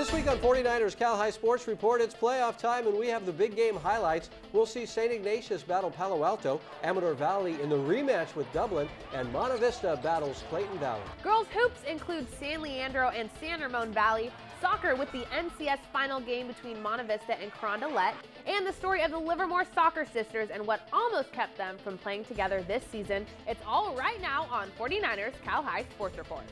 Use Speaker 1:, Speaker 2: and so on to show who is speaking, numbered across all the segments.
Speaker 1: This week on 49ers Cal High Sports Report, it's playoff time and we have the big game highlights. We'll see St. Ignatius battle Palo Alto, Amador Valley in the rematch with Dublin, and Monte Vista battles Clayton Valley.
Speaker 2: Girls hoops include San Leandro and San Ramon Valley, soccer with the NCS final game between Monte Vista and Carondelet, and the story of the Livermore Soccer Sisters and what almost kept them from playing together this season. It's all right now on 49ers Cal High Sports Report.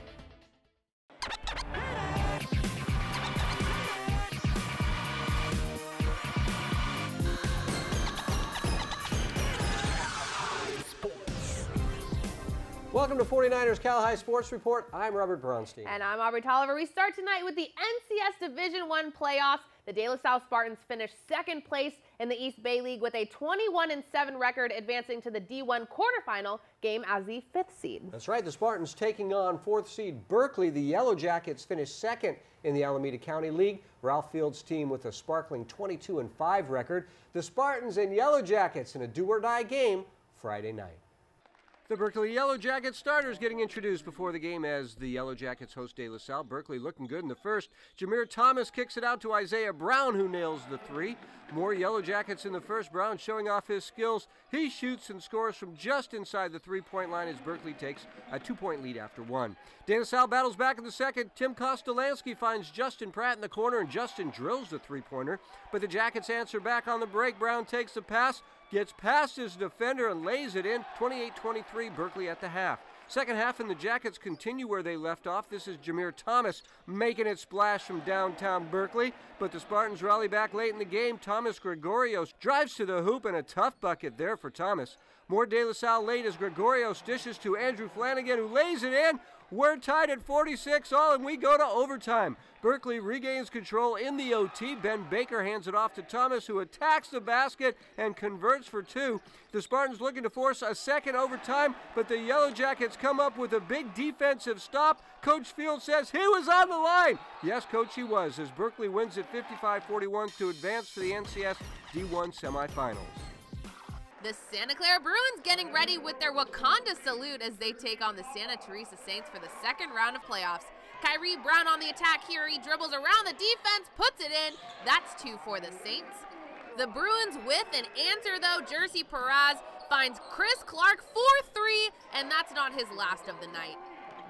Speaker 1: Welcome to 49ers Cal High Sports Report. I'm Robert Bronstein.
Speaker 2: And I'm Aubrey Tolliver. We start tonight with the NCS Division I playoffs. The De La Salle Spartans finished second place in the East Bay League with a 21-7 record, advancing to the D1 quarterfinal game as the 5th seed.
Speaker 1: That's right, the Spartans taking on 4th seed Berkeley. The Yellow Jackets finished second in the Alameda County League. Ralph Field's team with a sparkling 22-5 record. The Spartans and Yellow Jackets in a do-or-die game Friday night. The Berkeley Yellow Jackets starters getting introduced before the game as the Yellow Jackets host De La Salle. Berkeley looking good in the first. Jameer Thomas kicks it out to Isaiah Brown, who nails the three. More Yellow Jackets in the first. Brown showing off his skills. He shoots and scores from just inside the three-point line as Berkeley takes a 2-point lead after one. De La Salle battles back in the second. Tim Kostolansky finds Justin Pratt in the corner, and Justin drills the three-pointer. But the Jackets answer back on the break. Brown takes the pass, gets past his defender and lays it in. 28-23, Berkeley at the half. Second half, and the Jackets continue where they left off. This is Jameer Thomas making it splash from downtown Berkeley, but the Spartans rally back late in the game. Thomas Gregorios drives to the hoop, and a tough bucket there for Thomas. More De La Salle late as Gregorios dishes to Andrew Flanagan, who lays it in. We're tied at 46 all, and we go to overtime. Berkeley regains control in the OT. Ben Baker hands it off to Thomas, who attacks the basket and converts for two. The Spartans looking to force a second overtime, but the Yellow Jackets come up with a big defensive stop. Coach Field says he was on the line. Yes, Coach, he was, as Berkeley wins at 55-41 to advance to the NCS D1 semifinals.
Speaker 2: The Santa Clara Bruins getting ready with their Wakanda salute as they take on the Santa Teresa Saints for the second round of playoffs. Kyrie Brown on the attack here. He dribbles around the defense, puts it in. That's two for the Saints. The Bruins with an answer, though. Jersey Perez finds Chris Clark for three, and that's not his last of the night.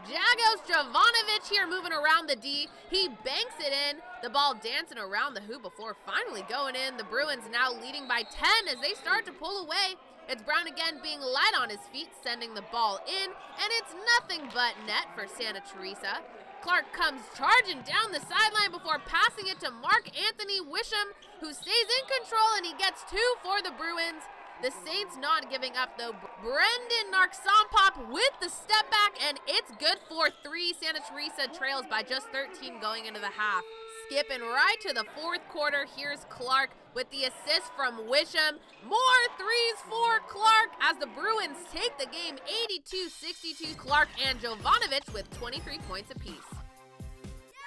Speaker 2: Jagos Jovanovic here moving around the D. He banks it in. The ball dancing around the hoop before finally going in. The Bruins now leading by 10 as they start to pull away. It's Brown again being light on his feet, sending the ball in, and it's nothing but net for Santa Teresa. Clark comes charging down the sideline before passing it to Mark Anthony Wisham, who stays in control, and he gets two for the Bruins. The Saints not giving up, though. Brendan Narksampop with the step back, and it's good for three. Santa Teresa trails by just 13 going into the half. Skipping right to the fourth quarter, here's Clark with the assist from Wisham. More threes for Clark as the Bruins take the game 82-62. Clark and Jovanovic with 23 points apiece.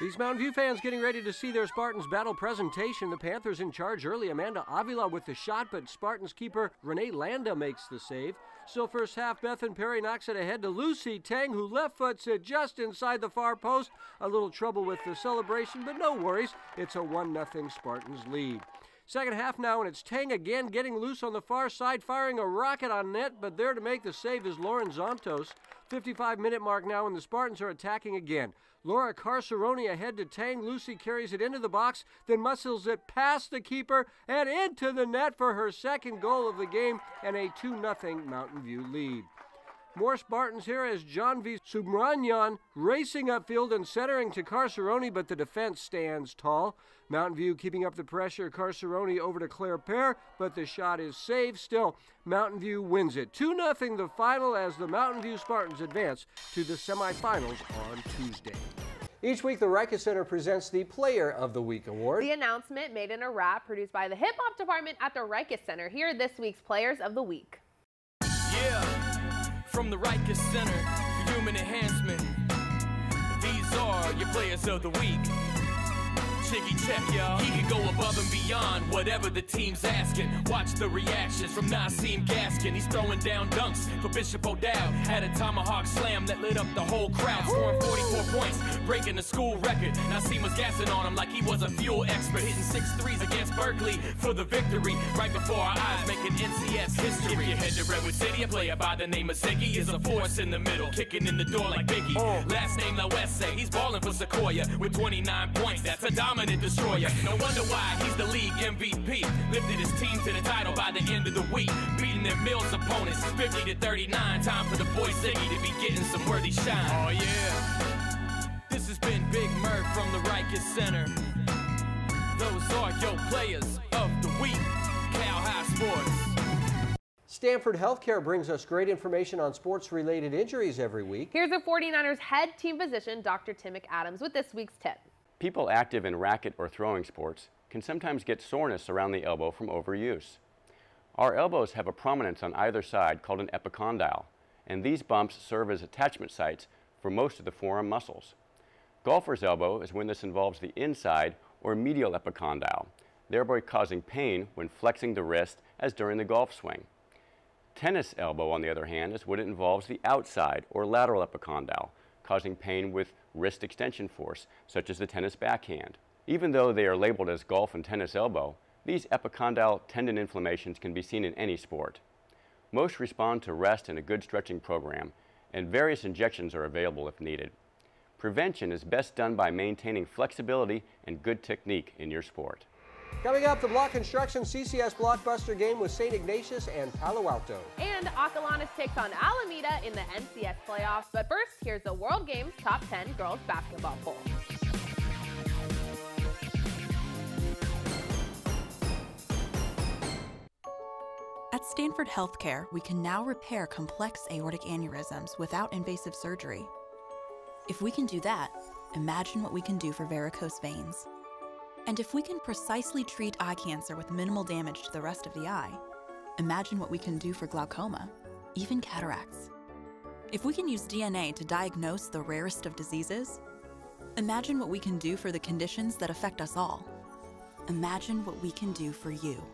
Speaker 1: These Mountain View fans getting ready to see their Spartans battle presentation. The Panthers in charge early. Amanda Avila with the shot, but Spartans keeper Renee Landa makes the save. Still first half, Bethan Perry knocks it ahead to Lucy Tang, who left foots it just inside the far post. A little trouble with the celebration, but no worries. It's a 1-0 Spartans lead. Second half now, and it's Tang again getting loose on the far side, firing a rocket on net, but there to make the save is Lauren Zontos. 55-minute mark now, and the Spartans are attacking again. Laura Carceroni ahead to Tang. Lucy carries it into the box, then muscles it past the keeper and into the net for her second goal of the game, and a 2-0 Mountain View lead. More Spartans here as John V. Subramanian racing upfield and centering to Carceroni, but the defense stands tall. Mountain View keeping up the pressure. Carceroni over to Claire Pear, but the shot is saved. Still, Mountain View wins it. 2-0 the final as the Mountain View Spartans advance to the semifinals on Tuesday. Each week, the Rica Center presents the Player of the Week award.
Speaker 2: The announcement made in a wrap produced by the Hip Hop Department at the Rica Center. Here are this week's Players of the Week.
Speaker 3: Yeah, from the Rica Center for Human Enhancement, these are your Players of the Week. Siggy check, y'all. He can go above and beyond whatever the team's asking. Watch the reactions from Nassim Gaskin. He's throwing down dunks for Bishop O'Dowd. Had a tomahawk slam that lit up the whole crowd, scoring 44 points, breaking the school record. Nassim was gassing on him like he was a fuel expert, hitting 6 threes against Berkeley for the victory. Right before our eyes, making NCS history. If you head to Redwood City, a player by the name of Ziggy is a force in the middle, kicking in the door like Biggie. Last name Loese, he's balling for Sequoia with 29 points. That's a dominant destroyer. No wonder why he's the league MVP. Lifted his team to the title by the end of the week, beating their Mills opponents 50-39. Time for the boy Ziggy to be getting some worthy shine. Oh yeah. This has been Big Murph from the Rikers Center. Those are your players of the week. Cal High Sports.
Speaker 1: Stanford Healthcare brings us great information on sports-related injuries every week.
Speaker 2: Here's the 49ers head team physician, Dr. Tim McAdams, with this week's tip.
Speaker 4: People active in racket or throwing sports can sometimes get soreness around the elbow from overuse. Our elbows have a prominence on either side called an epicondyle, and these bumps serve as attachment sites for most of the forearm muscles. Golfer's elbow is when this involves the inside or medial epicondyle, thereby causing pain when flexing the wrist as during the golf swing. Tennis elbow, on the other hand, is when it involves the outside or lateral epicondyle, causing pain with wrist extension force, such as the tennis backhand. Even though they are labeled as golf and tennis elbow, these epicondyle tendon inflammations can be seen in any sport. Most respond to rest and a good stretching program, and various injections are available if needed. Prevention is best done by maintaining flexibility and good technique in your sport.
Speaker 1: Coming up, the Block Construction CCS Blockbuster game with St. Ignatius and Palo Alto.
Speaker 2: And Acalanes takes on Alameda in the NCS playoffs. But first, here's the World Games Top 10 Girls Basketball poll.
Speaker 5: At Stanford Healthcare, we can now repair complex aortic aneurysms without invasive surgery. If we can do that, imagine what we can do for varicose veins. And if we can precisely treat eye cancer with minimal damage to the rest of the eye, imagine what we can do for glaucoma, even cataracts. If we can use DNA to diagnose the rarest of diseases, imagine what we can do for the conditions that affect us all. Imagine what we can do for you.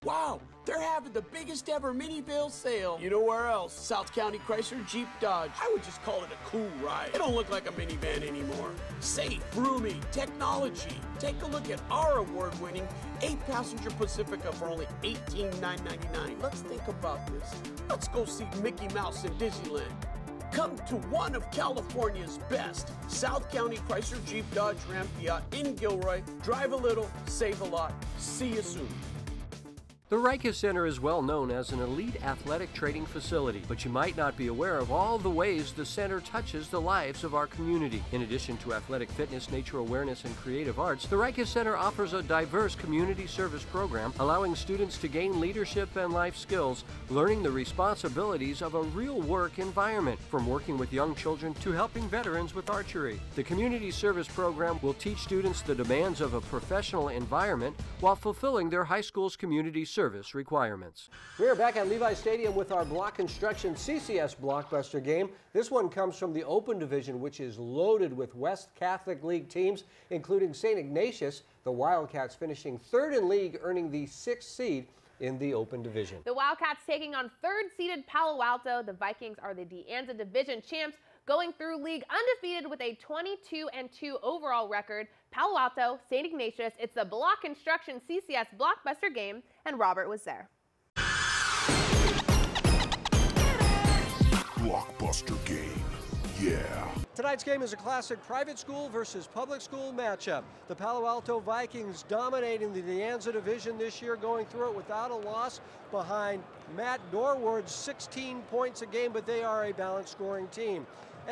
Speaker 6: Wow, they're having the biggest ever mini bill sale. You know where else? South County Chrysler Jeep Dodge. I would just call it a cool ride. It don't look like a minivan anymore. Safe, roomy, technology. Take a look at our award-winning 8-passenger Pacifica for only $18,999. Let's think about this. Let's go see Mickey Mouse in Disneyland. Come to one of California's best. South County Chrysler Jeep Dodge Ram Fiat in Gilroy. Drive a little, save a lot. See you soon.
Speaker 1: The Rikers Center is well known as an elite athletic training facility, but you might not be aware of all the ways the center touches the lives of our community. In addition to athletic fitness, nature awareness, and creative arts, the Rikers Center offers a diverse community service program, allowing students to gain leadership and life skills, learning the responsibilities of a real work environment, from working with young children to helping veterans with archery. The community service program will teach students the demands of a professional environment while fulfilling their high school's community service requirements. We are back at Levi Stadium with our Block Construction CCS Blockbuster game. This one comes from the Open Division, which is loaded with West Catholic League teams, including St. Ignatius, the Wildcats finishing third in league, earning the 6th seed in the Open Division.
Speaker 2: The Wildcats taking on third-seeded Palo Alto. The Vikings are the De Anza Division champs, going through league undefeated with a 22-2 overall record. Palo Alto, St. Ignatius, it's the Block Construction CCS Blockbuster game, and Robert was there.
Speaker 7: Blockbuster game, yeah.
Speaker 1: Tonight's game is a classic private school versus public school matchup. The Palo Alto Vikings dominating the De Anza Division this year, going through it without a loss behind Matt Norwood's 16 points a game, but they are a balanced scoring team.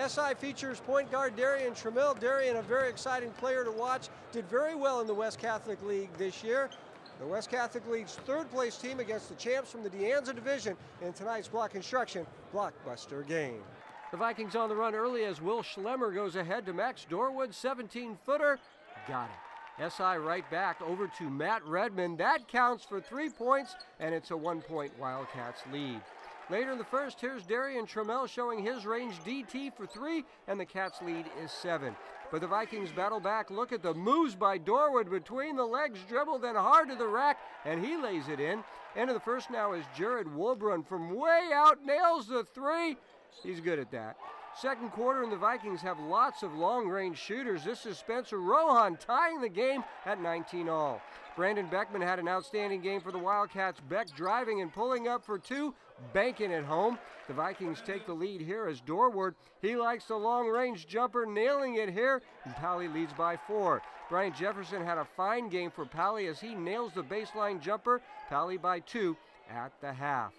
Speaker 1: SI features point guard Darian Tramiel. Darian, a very exciting player to watch, did very well in the West Catholic League this year. The West Catholic League's third-place team against the champs from the De Anza Division in tonight's Block Construction Blockbuster game. The Vikings on the run early as Will Schlemmer goes ahead to Max Dorwood, 17-footer. Got it. SI right back over to Matt Redmond. That counts for 3 points, and it's a 1-point Wildcats lead. Later in the first, here's Darian Trammell showing his range DT for 3, and the Cats' lead is 7. But the Vikings battle back. Look at the moves by Dorwood between the legs, dribbled and hard to the rack, and he lays it in. End of the first now is Jared Woolbrun from way out, nails the 3. He's good at that. Second quarter, and the Vikings have lots of long-range shooters. This is Spencer Rohan tying the game at 19-all. Brandon Beckman had an outstanding game for the Wildcats. Beck driving and pulling up for 2, banking at home. The Vikings take the lead here as Dorwood. He likes the long-range jumper, nailing it here, and Pally leads by 4. Brian Jefferson had a fine game for Pally as he nails the baseline jumper. Pally by 2 at the half.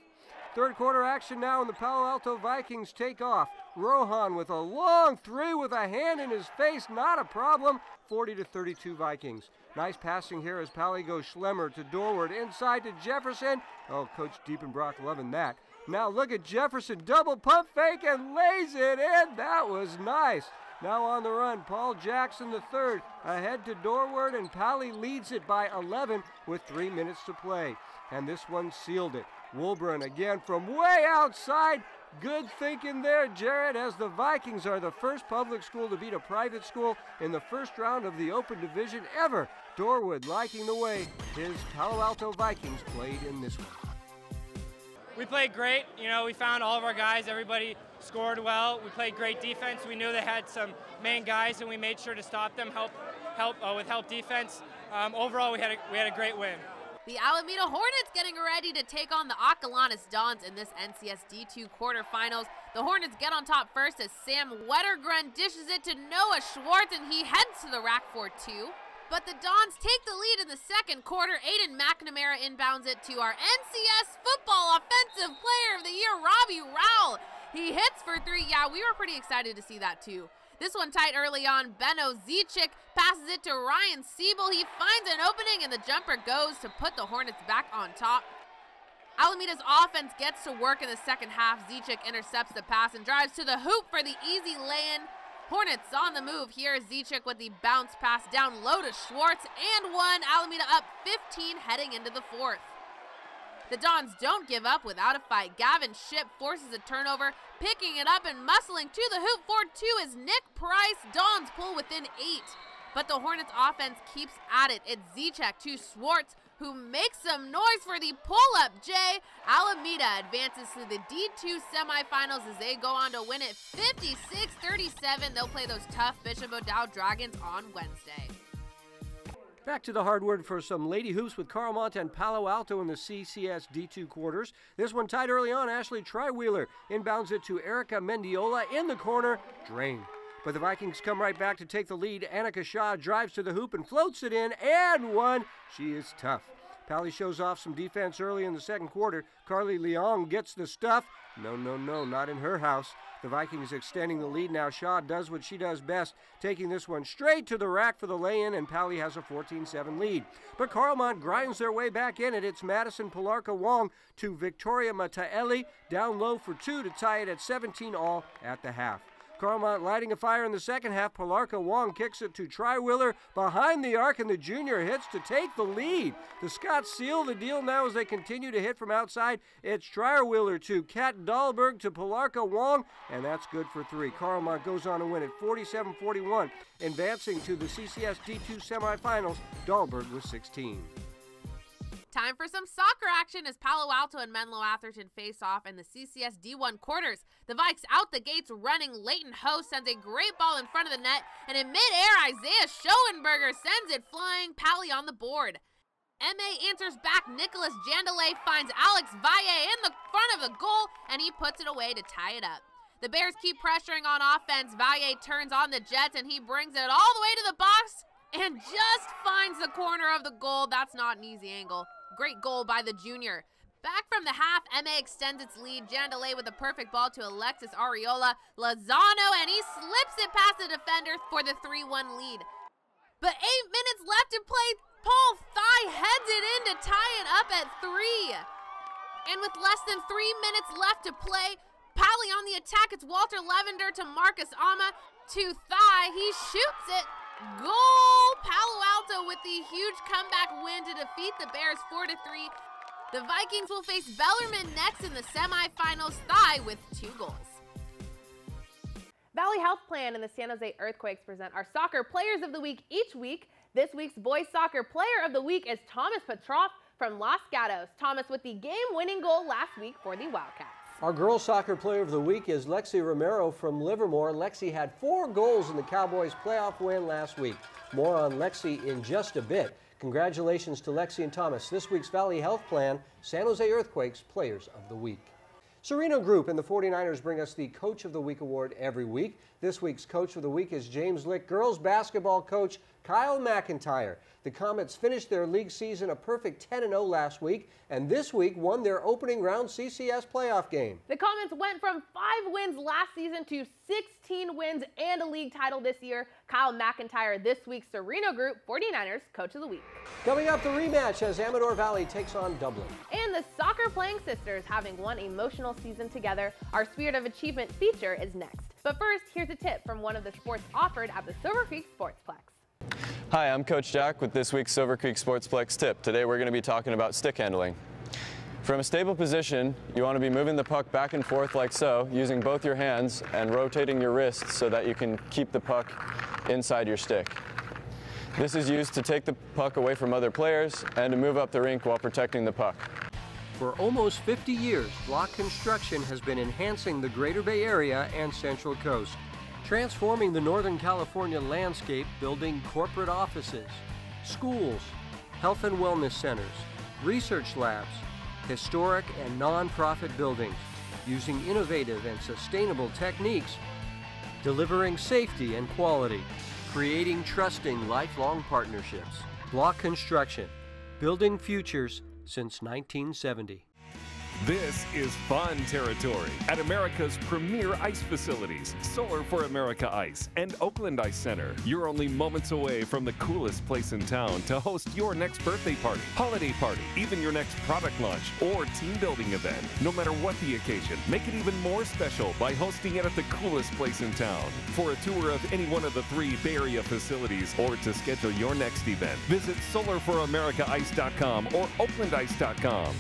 Speaker 1: Third quarter action now, and the Palo Alto Vikings take off. Rohan with a long 3 with a hand in his face, not a problem. 40-32 Vikings. Nice passing here as Pally goes Schlemmer to Dorwood, inside to Jefferson. Oh, Coach Diepenbrock loving that. Now look at Jefferson, double pump fake and lays it in. That was nice. Now on the run, Paul Jackson III ahead to Dorwood, and Pally leads it by 11 with 3 minutes to play. And this one sealed it. Woolbrun again from way outside. Good thinking there, Jared, as the Vikings are the first public school to beat a private school in the first round of the Open Division ever. Dorwood liking the way his Palo Alto Vikings played in this one.
Speaker 8: We played great. You know, we found all of our guys. Everybody scored well. We played great defense. We knew they had some main guys, and we made sure to stop them, with help defense. Overall, we had a great win.
Speaker 2: The Alameda Hornets getting ready to take on the Acalanes Dons in this NCS D2 quarterfinals. The Hornets get on top first as Sam Wettergren dishes it to Noah Schwartz, and he heads to the rack for 2. But the Dons take the lead in the second quarter. Aiden McNamara inbounds it to our NCS Football Offensive Player of the Year, Robbie Rowell. He hits for 3. Yeah, we were pretty excited to see that too. This one tight early on. Benno Zichik passes it to Ryan Siebel. He finds an opening, and the jumper goes to put the Hornets back on top. Alameda's offense gets to work in the second half. Zichik intercepts the pass and drives to the hoop for the easy lay-in. Hornets on the move. Here is Zichik with the bounce pass down low to Schwartz, and 1. Alameda up 15 heading into the fourth. The Dons don't give up without a fight. Gavin Shipp forces a turnover, picking it up and muscling to the hoop for 2 is Nick Price. Dons pull within 8. But the Hornets offense keeps at it. It's Zichek to Schwartz, who makes some noise for the pull-up J. Alameda advances to the D2 semifinals as they go on to win it 56-37. They'll play those tough Bishop O'Dowd Dragons on Wednesday.
Speaker 1: Back to the hardwood for some Lady Hoops with Carlmont and Palo Alto in the CCS D2 quarters. This one tied early on. Ashley Triwheeler inbounds it to Erica Mendiola in the corner. Drained. But the Vikings come right back to take the lead. Annika Shaw drives to the hoop and floats it in, and 1. She is tough. Pally shows off some defense early in the second quarter. Carly Leong gets the stuff. No, not in her house. The Vikings extending the lead now. Shaw does what she does best, taking this one straight to the rack for the lay-in, and Pally has a 14-7 lead. But Carlmont grinds their way back in it. It's Madison Polarka-Wong to Victoria Mataeli, down low for 2 to tie it at 17-all at the half. Carlmont lighting a fire in the second half. Polarka-Wong kicks it to Triwheeler behind the arc, and the junior hits to take the lead. The Scots seal the deal now as they continue to hit from outside. It's Triwheeler to Kat Dahlberg to Polarka-Wong, and that's good for 3. Carlmont goes on to win it 47-41, advancing to the CCS D2 semifinals. Dahlberg with 16.
Speaker 2: Time for some soccer action as Palo Alto and Menlo Atherton face off in the CCS D1 quarters. The Vikes out the gates running. Leighton Ho sends a great ball in front of the net, and in midair, Isaiah Schoenberger sends it flying. Pally on the board. MA answers back. Nicholas Jandelay finds Alex Valle in the front of the goal, and he puts it away to tie it up. The Bears keep pressuring on offense. Valle turns on the Jets, and he brings it all the way to the box and just finds the corner of the goal. That's not an easy angle. Great goal by the junior. Back from the half, MA extends its lead. Jandelay with a perfect ball to Alexis Ariola. Lozano, and he slips it past the defender for the 3-1 lead. But 8 minutes left to play. Paul Thigh heads it in to tie it up at 3. And with less than 3 minutes left to play, Pally on the attack. It's Walter Levender to Marcus Ama to Thigh. He shoots it. Goal! Palo Alto with the huge comeback win to defeat the Bears 4-3. The Vikings will face Bellarmine next in the semifinals tie with 2 goals. Valley Health Plan and the San Jose Earthquakes present our Soccer Players of the Week each week. This week's Boys Soccer Player of the Week is Thomas Petrov from Los Gatos. Thomas with the game-winning goal last week for the Wildcats.
Speaker 1: Our Girls Soccer Player of the Week is Lexi Romero from Livermore. Lexi had 4 goals in the Cowboys' playoff win last week. More on Lexi in just a bit. Congratulations to Lexi and Thomas. This week's Valley Health Plan, San Jose Earthquakes Players of the Week. Sereno Group and the 49ers bring us the Coach of the Week award every week. This week's Coach of the Week is James Lick girls basketball coach Kyle McIntyre. The Comets finished their league season a perfect 10-0 last week, and this week won their opening round CCS playoff game.
Speaker 2: The Comets went from 5 wins last season to 16 wins and a league title this year. Kyle McIntyre, this week's Sereno Group 49ers Coach of the Week.
Speaker 1: Coming up, the rematch as Amador Valley takes on Dublin.
Speaker 2: And the soccer-playing sisters having one emotional season together. Our Spirit of Achievement feature is next. But first, here's a tip from one of the sports offered at the Silver Creek Sportsplex.
Speaker 9: Hi, I'm Coach Jack with this week's Silver Creek Sportsplex tip. Today we're going to be talking about stick handling. From a stable position, you want to be moving the puck back and forth like so, using both your hands and rotating your wrists so that you can keep the puck inside your stick. This is used to take the puck away from other players and to move up the rink while protecting the puck.
Speaker 1: For almost 50 years, Block Construction has been enhancing the Greater Bay Area and Central Coast, transforming the Northern California landscape, building corporate offices, schools, health and wellness centers, research labs, historic and non-profit buildings, using innovative and sustainable techniques, delivering safety and quality, creating trusting lifelong partnerships. Block Construction, building futures since 1970.
Speaker 10: This is fun territory at America's premier ice facilities, Solar for America Ice and Oakland Ice Center. You're only moments away from the coolest place in town to host your next birthday party, holiday party, even your next product launch or team building event. No matter what the occasion, make it even more special by hosting it at the coolest place in town. For a tour of any one of the 3 Bay Area facilities or to schedule your next event, visit solarforamericaice.com or oaklandice.com.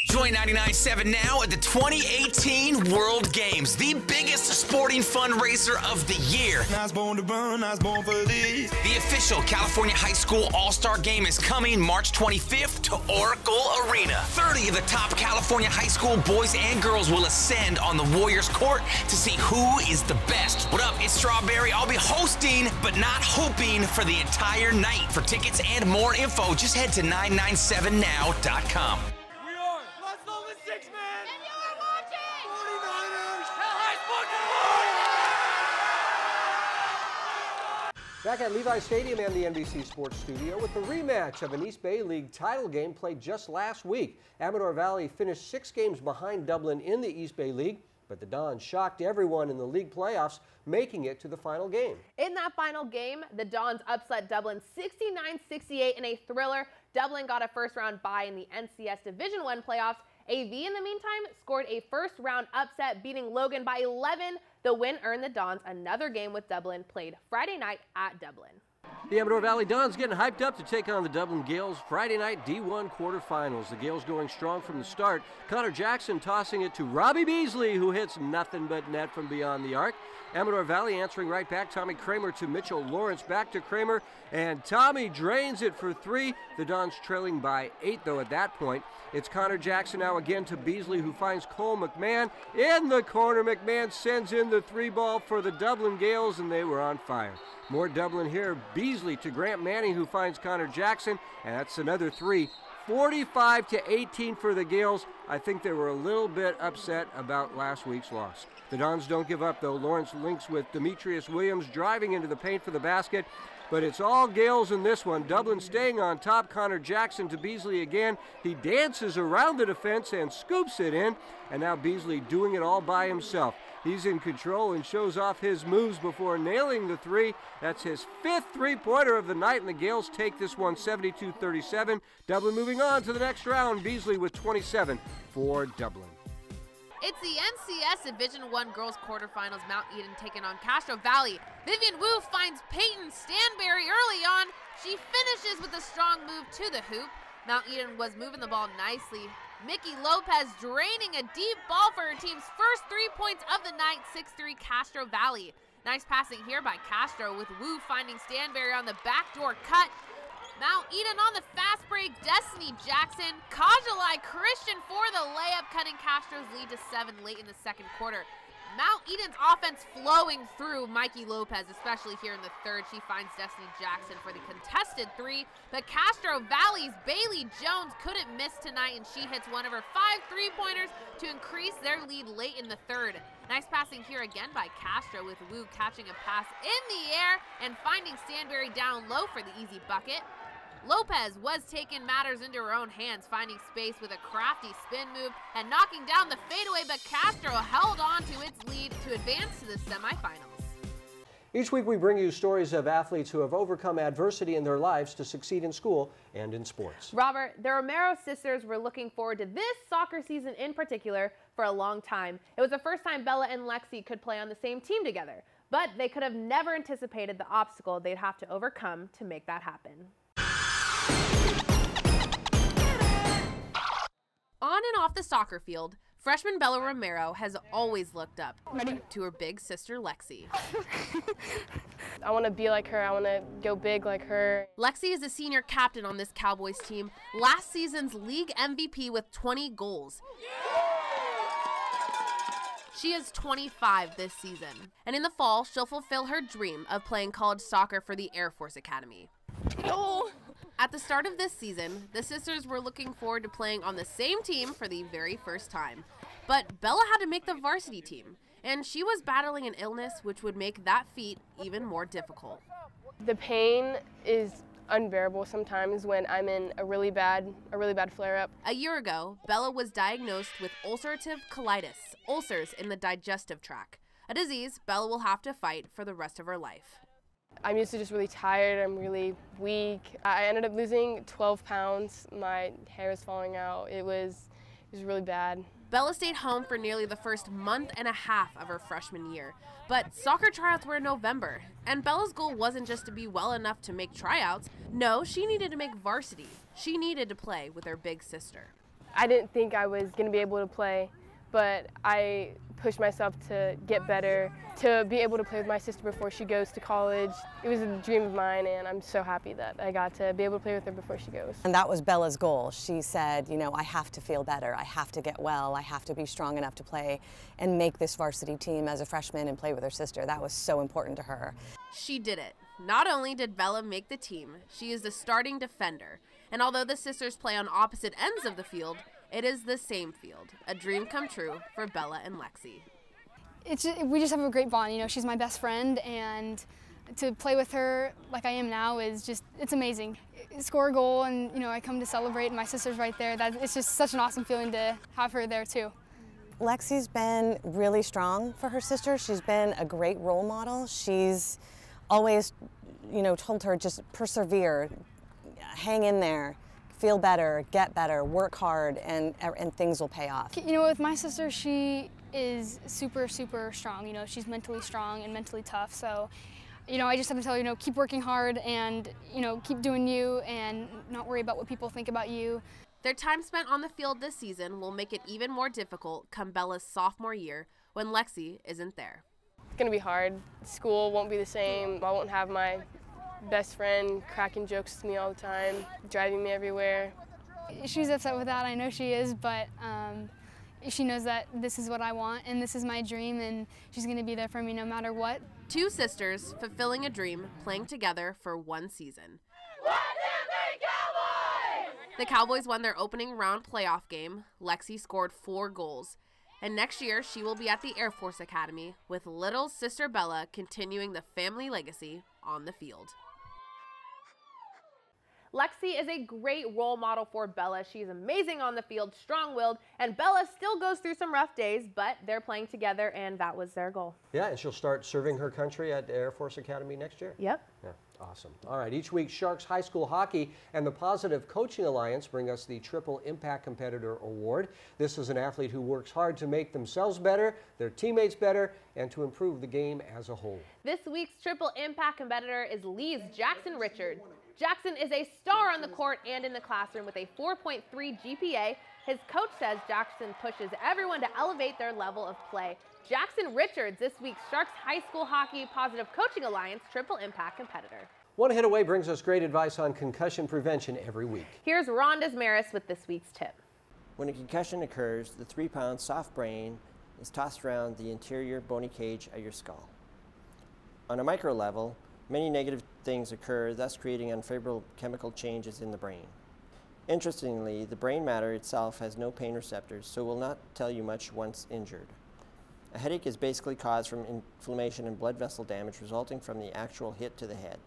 Speaker 11: Join 99.7 now at the 2018 World Games, the biggest sporting fundraiser of the year. The official California High School All-Star Game is coming March 25th to Oracle Arena. 30 of the top California high school boys and girls will ascend on the Warriors court to see who is the best. What up? It's Strawberry. I'll be hosting, but not hooping for the entire night. For tickets and more info, just head to 997now.com.
Speaker 1: Back at Levi Stadium and the NBC Sports Studio with the rematch of an East Bay League title game played just last week. Amador Valley finished 6 games behind Dublin in the East Bay League, but the Dons shocked everyone in the league playoffs, making it to the final game.
Speaker 2: In that final game, the Dons upset Dublin 69-68 in a thriller. Dublin got a first-round bye in the NCS Division I playoffs. AV, in the meantime, scored a first-round upset, beating Logan by 11. The win earned the Dons another game with Dublin, played Friday night at Dublin.
Speaker 1: The Amador Valley Dons getting hyped up to take on the Dublin Gales Friday night D1 quarterfinals. The Gales going strong from the start. Connor Jackson tossing it to Robbie Beasley, who hits nothing but net from beyond the arc. Amador Valley answering right back. Tommy Kramer to Mitchell Lawrence. Back to Kramer, and Tommy drains it for 3. The Dons trailing by 8, though, at that point. It's Connor Jackson now again to Beasley, who finds Cole McMahon in the corner. McMahon sends in the 3 ball for the Dublin Gales, and they were on fire. More Dublin here. Beasley to Grant Manning, who finds Connor Jackson, and that's another 3. 45-18 for the Gales. I think they were a little bit upset about last week's loss. The Dons don't give up, though. Lawrence links with Demetrius Williams, driving into the paint for the basket. But it's all Gales in this one. Dublin staying on top. Connor Jackson to Beasley again. He dances around the defense and scoops it in. And now Beasley doing it all by himself. He's in control and shows off his moves before nailing the 3. That's his 5th three-pointer of the night, and the Gales take this one 72-37. Dublin moving on to the next round. Beasley with 27 for Dublin.
Speaker 2: It's the NCS Division I girls quarterfinals. Mount Eden taking on Castro Valley. Vivian Wu finds Peyton Stanberry early on. She finishes with a strong move to the hoop. Mount Eden was moving the ball nicely. Mickey Lopez draining a deep ball for her team's first 3 points of the night, 6-3 Castro Valley. Nice passing here by Castro with Wu finding Stanberry on the backdoor cut. Mount Eden on the fast break, Destiny Jackson. Kajalai Christian for the layup, cutting Castro's lead to 7 late in the second quarter. Mount Eden's offense flowing through Mikey Lopez, especially here in the third. She finds Destiny Jackson for the contested 3, but Castro Valley's Bailey Jones couldn't miss tonight, and she hits one of her 5 3-pointers to increase their lead late in the third. Nice passing here again by Castro with Wu catching a pass in the air and finding Stanberry down low for the easy bucket. Lopez was taking matters into her own hands, finding space with a crafty spin move and knocking down the fadeaway, but Castro held on to its lead to advance to the semifinals.
Speaker 1: Each week we bring you stories of athletes who have overcome adversity in their lives to succeed in school and in sports.
Speaker 12: Robert, the Romero sisters were looking forward to this soccer season in particular for a long time. It was the first time Bella and Lexi could play on the same team together, but they could have never anticipated the obstacle they'd have to overcome to make that happen.
Speaker 2: On and off the soccer field, freshman Bella Romero has always looked up to her big sister Lexi.
Speaker 13: I want to be like her. I want to go big like her.
Speaker 2: Lexi is the senior captain on this Cowboys team, last season's league MVP with 20 goals. She is 25 this season, and in the fall, she'll fulfill her dream of playing college soccer for the Air Force Academy.
Speaker 13: No.
Speaker 2: At the start of this season, the sisters were looking forward to playing on the same team for the very first time. But Bella had to make the varsity team, and she was battling an illness which would make that feat even more difficult.
Speaker 13: The pain is unbearable sometimes when I'm in a really bad flare-up.
Speaker 2: A year ago, Bella was diagnosed with ulcerative colitis, ulcers in the digestive tract, a disease Bella will have to fight for the rest of her life.
Speaker 13: I'm used to just really tired, I'm really weak. I ended up losing 12 pounds. My hair was falling out. It was really bad.
Speaker 2: Bella stayed home for nearly the first month and a half of her freshman year. But soccer tryouts were in November, and Bella's goal wasn't just to be well enough to make tryouts. No, she needed to make varsity. She needed to play with her big sister.
Speaker 13: I didn't think I was going to be able to play, but I pushed myself to get better, to be able to play with my sister before she goes to college. It was a dream of mine, and I'm so happy that I got to be able to play with her before she goes.
Speaker 14: And that was Bella's goal. She said, you know, I have to feel better, I have to get well, I have to be strong enough to play and make this varsity team as a freshman and play with her sister. That was so important to her.
Speaker 2: She did it. Not only did Bella make the team, she is the starting defender. And although the sisters play on opposite ends of the field, it is the same field, a dream come true for Bella and Lexi.
Speaker 15: We just have a great bond. You know, she's my best friend, and to play with her like I am now is just, it's amazing. Score a goal and, you know, I come to celebrate and my sister's right there. It's just such an awesome feeling to have her there too.
Speaker 14: Lexi's been really strong for her sister. She's been a great role model. She's always, you know, told her just persevere, hang in there. Feel better, get better, work hard, and things will pay off.
Speaker 15: You know, with my sister, she is super, super strong. You know, she's mentally strong and mentally tough. So, you know, I just have to tell her, you know, keep working hard and, you know, keep doing you and not worry about what people think about you.
Speaker 2: Their time spent on the field this season will make it even more difficult come Bella's sophomore year when Lexi isn't there.
Speaker 13: It's gonna be hard. School won't be the same. I won't have my best friend cracking jokes to me all the time, driving me everywhere.
Speaker 15: She's upset with that, I know she is, but she knows that this is what I want and this is my dream, and she's going to be there for me no matter what.
Speaker 2: Two sisters fulfilling a dream, playing together for one season. The Cowboys won their opening round playoff game. Lexi scored 4 goals. And next year, she will be at the Air Force Academy with little sister Bella continuing the family legacy on the field.
Speaker 12: Lexi is a great role model for Bella. She's amazing on the field, strong-willed, and Bella still goes through some rough days, but they're playing together, and that was their goal.
Speaker 1: Yeah, and she'll start serving her country at Air Force Academy next year.
Speaker 12: Yep.
Speaker 1: Yeah, awesome. All right, each week, Sharks High School Hockey and the Positive Coaching Alliance bring us the Triple Impact Competitor Award. This is an athlete who works hard to make themselves better, their teammates better, and to improve the game as a whole.
Speaker 12: This week's Triple Impact Competitor is Lee's Jackson Richard. Jackson is a star on the court and in the classroom with a 4.3 GPA. His coach says Jackson pushes everyone to elevate their level of play. Jackson Richards, this week's Sharks High School Hockey Positive Coaching Alliance Triple Impact competitor.
Speaker 1: One Hit Away brings us great advice on concussion prevention every week.
Speaker 12: Here's Ron Desmaris with this week's tip.
Speaker 16: When a concussion occurs, the 3-pound soft brain is tossed around the interior bony cage of your skull. On a micro level, many negative things occur, thus creating unfavorable chemical changes in the brain. Interestingly, the brain matter itself has no pain receptors, so will not tell you much once injured. A headache is basically caused from inflammation and blood vessel damage resulting from the actual hit to the head.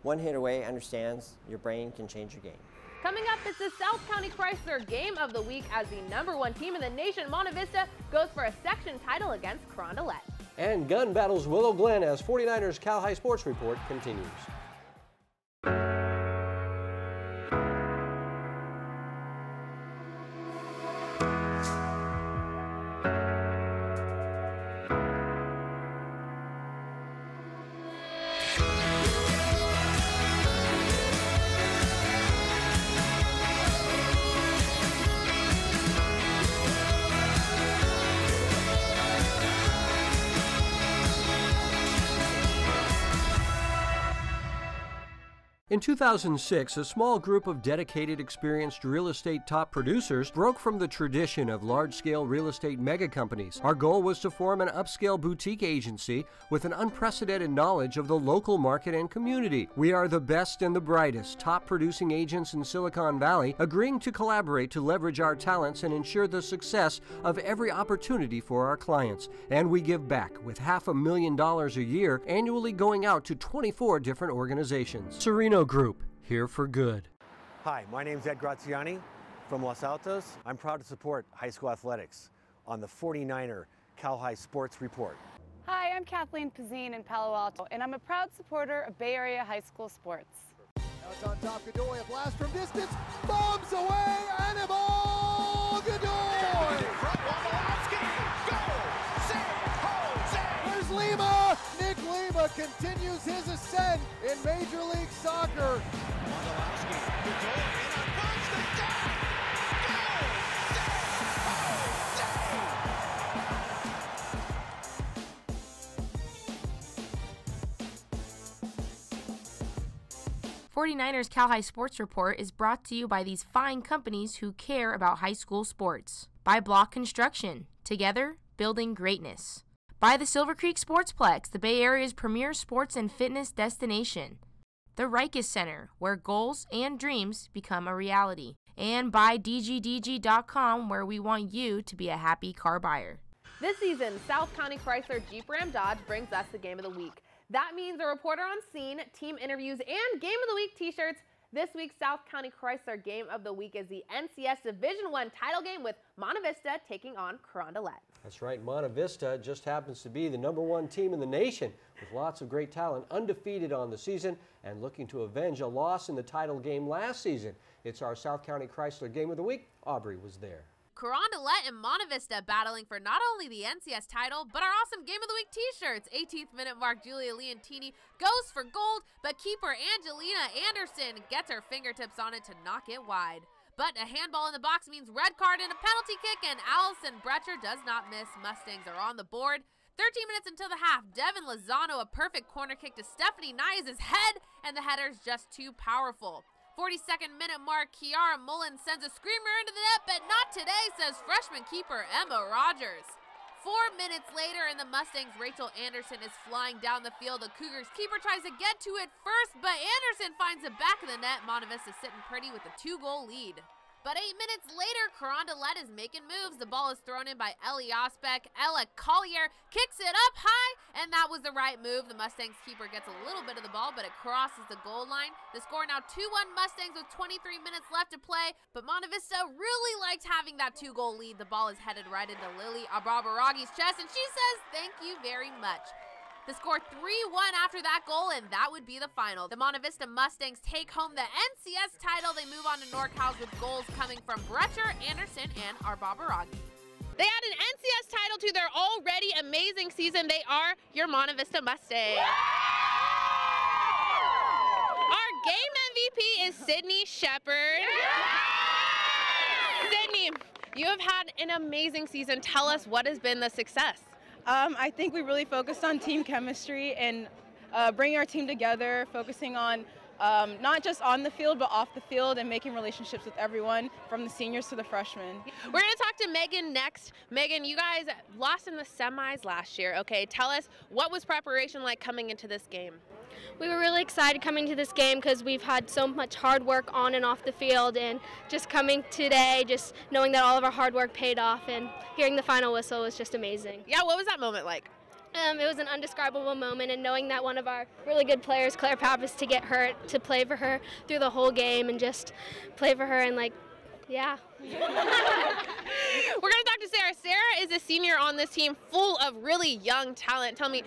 Speaker 16: One Hit Away understands your brain can change your game.
Speaker 12: Coming up, it's the South County Chrysler Game of the Week as the #1 team in the nation, Monte Vista, goes for a section title against Carondelet.
Speaker 1: And gun battles Willow Glen as 49ers Cal High Sports Report continues. In 2006, a small group of dedicated, experienced real estate top producers broke from the tradition of large-scale real estate mega companies. Our goal was to form an upscale boutique agency with an unprecedented knowledge of the local market and community. We are the best and the brightest top producing agents in Silicon Valley, agreeing to collaborate to leverage our talents and ensure the success of every opportunity for our clients. And we give back with $500,000 a year, annually going out to 24 different organizations. Sereno Group, here for good.
Speaker 17: Hi, my name is Ed Graziani from Los Altos. I'm proud to support high school athletics on the 49er Cal High Sports Report.
Speaker 18: Hi, I'm Kathleen Pizzine in Palo Alto, and I'm a proud supporter of Bay Area high school sports.
Speaker 19: Now it's on top, Godoy, a blast from distance, bombs away, and a ball, Godoy! There's Lima! Nick Lima continues his ascent in Major League Soccer.
Speaker 20: 49ers Cal High Sports Report is brought to you by these fine companies who care about high school sports. By Block Construction, together building greatness. By the Silver Creek Sportsplex, the Bay Area's premier sports and fitness destination. The Rikes Center, where goals and dreams become a reality. And by DGDG.com, where we want you to be a happy car buyer.
Speaker 12: This season, South County Chrysler Jeep Ram Dodge brings us the Game of the Week. That means a reporter on scene, team interviews, and Game of the Week t-shirts. This week's South County Chrysler Game of the Week is the NCS Division I title game with Monte Vista taking on Carondelet.
Speaker 1: That's right, Monte Vista just happens to be the #1 team in the nation with lots of great talent, undefeated on the season, and looking to avenge a loss in the title game last season. It's our South County Chrysler Game of the Week. Aubrey was there.
Speaker 2: Carondelet and Monte Vista battling for not only the NCS title, but our awesome Game of the Week t-shirts. 18th minute mark Julia Leontini goes for gold, but keeper Angelina Anderson gets her fingertips on it to knock it wide. But a handball in the box means red card and a penalty kick, and Allison Brecher does not miss. Mustangs are on the board. 13 minutes until the half, Devin Lozano, a perfect corner kick to Stephanie Nyes' head, and the header's just too powerful. 42nd minute mark, Kiara Mullen sends a screamer into the net, but not today, says freshman keeper Emma Rogers. 4 minutes later, and the Mustangs' Rachel Anderson is flying down the field. The Cougars' keeper tries to get to it first, but Anderson finds the back of the net. Monte Vista sitting pretty with a 2-goal lead. But 8 minutes later, Carondelet is making moves. The ball is thrown in by Ellie Osbeck. Ella Collier kicks it up high, and that was the right move. The Mustangs keeper gets a little bit of the ball, but it crosses the goal line. The score now 2-1 Mustangs with 23 minutes left to play, but Monte Vista really liked having that 2-goal lead. The ball is headed right into Lily Abrabaragi's chest, and she says, "Thank you very much." The score 3-1 after that goal, and that would be the final. The Monte Vista Mustangs take home the NCS title. They move on to NorCal's with goals coming from Brecher, Anderson, and Arbabaragi. They add an NCS title to their already amazing season. They are your Monte Vista Mustangs. Our game
Speaker 12: You have had an amazing season. Tell us, what has been the success?
Speaker 21: I think we really focused on team chemistry and bringing our team together, focusing on not just on the field, but off the field, and making relationships with everyone from the seniors to the freshmen.
Speaker 12: We're going to talk to Megan next. Megan, you guys lost in the semis last year. Okay, tell us, what was preparation like coming into this game?
Speaker 22: We were really excited coming to this game because we've had so much hard work on and off the field, and just coming today, just knowing that all of our hard work paid off and hearing the final whistle was just amazing.
Speaker 12: Yeah, what was that moment like?
Speaker 22: It was an undescribable moment, and knowing that one of our really good players, Claire Pappas, to get hurt, to play for her through the whole game and just play for her, and like, yeah.
Speaker 12: We're going to talk to Sarah. Sarah is a senior on this team full of really young talent. Tell me,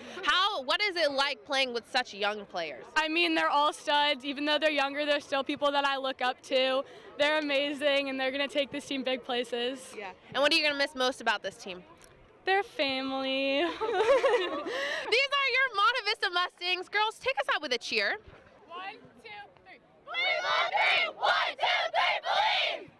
Speaker 12: what is it like playing with such young players?
Speaker 23: I mean, they're all studs. Even though they're younger, they're still people that I look up to. They're amazing, and they're going to take this team big places.
Speaker 12: Yeah. And what are you going to miss most about this team?
Speaker 23: Their family.
Speaker 12: These are your Monte Vista Mustangs. Girls, take us out with a cheer.
Speaker 23: 1, 2, 3.
Speaker 24: Believe on me! 1, 2, 3, believe!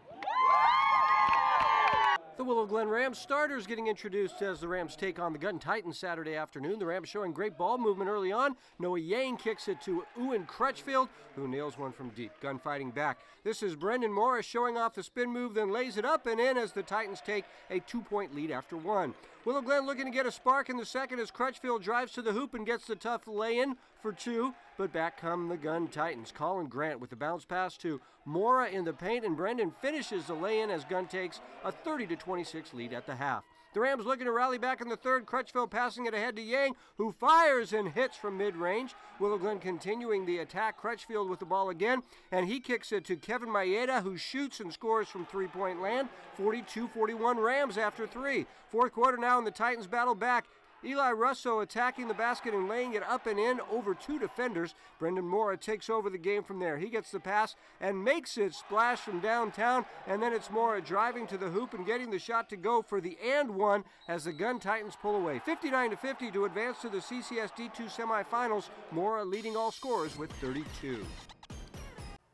Speaker 1: The Willow Glen Rams starters getting introduced as the Rams take on the Gun Titans Saturday afternoon. The Rams showing great ball movement early on. Noah Yang kicks it to Ewan Crutchfield, who nails one from deep. Gunfighting back. This is Brendan Morris showing off the spin move, then lays it up and in as the Titans take a 2-point lead after 1. Willow Glen looking to get a spark in the second as Crutchfield drives to the hoop and gets the tough lay-in for 2, but back come the Gun Titans. Colin Grant with the bounce pass to Mora in the paint, and Brendan finishes the lay-in as Gun takes a 30-26 lead at the half. The Rams looking to rally back in the third. Crutchfield passing it ahead to Yang, who fires and hits from mid-range. Willow Glen continuing the attack. Crutchfield with the ball again, and he kicks it to Kevin Maeda, who shoots and scores from three-point land. 42-41 Rams after 3. Fourth quarter now, and the Titans battle back. Eli Russo attacking the basket and laying it up and in over 2 defenders. Brendan Mora takes over the game from there. He gets the pass and makes it splash from downtown, and then it's Mora driving to the hoop and getting the shot to go for the and one as the Gun Titans pull away. 59-50 to advance to the CCS D2 semifinals. Mora leading all scorers with 32.